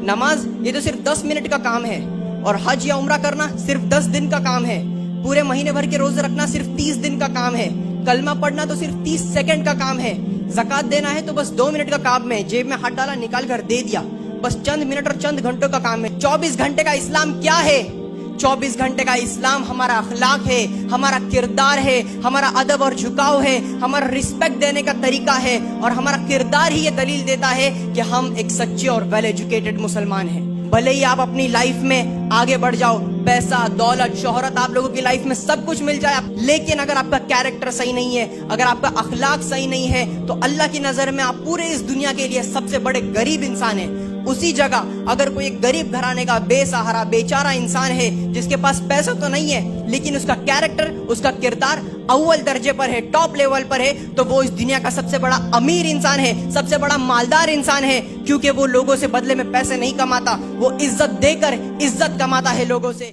नमाज ये तो सिर्फ 10 मिनट का काम है, और हज या उम्रा करना सिर्फ 10 दिन का काम है। पूरे महीने भर के रोजे रखना सिर्फ 30 दिन का काम है। कलमा पढ़ना तो सिर्फ 30 सेकंड का काम है। ज़कात देना है तो बस 2 मिनट का काम है, जेब में हाथ डाला निकाल कर दे दिया, बस चंद मिनट और चंद घंटों का काम है। 24 घंटे का इस्लाम क्या है? 24 घंटे का इस्लाम हमारा अखलाक है, हमारा किरदार है, हमारा अदब और झुकाव है, हमारा रिस्पेक्ट देने का तरीका है, और हमारा किरदार ही ये दलील देता है कि हम एक सच्चे और वेल एजुकेटेड मुसलमान हैं। भले ही आप अपनी लाइफ में आगे बढ़ जाओ, पैसा, दौलत, शोहरत आप लोगों की लाइफ में सब कुछ मिल जाए, लेकिन अगर आपका कैरेक्टर सही नहीं है, अगर आपका अखलाक सही नहीं है, तो अल्लाह की नजर में आप पूरे इस दुनिया के लिए सबसे बड़े गरीब इंसान हैं। उसी जगह अगर कोई एक गरीब घराने का बेसहारा बेचारा इंसान है, जिसके पास पैसा तो नहीं है लेकिन उसका कैरेक्टर, उसका किरदार अव्वल दर्जे पर है, टॉप लेवल पर है, तो वो इस दुनिया का सबसे बड़ा अमीर इंसान है, सबसे बड़ा मालदार इंसान है, क्योंकि वो लोगों से बदले में पैसे नहीं कमाता, वो इज्जत देकर इज्जत कमाता है लोगों से।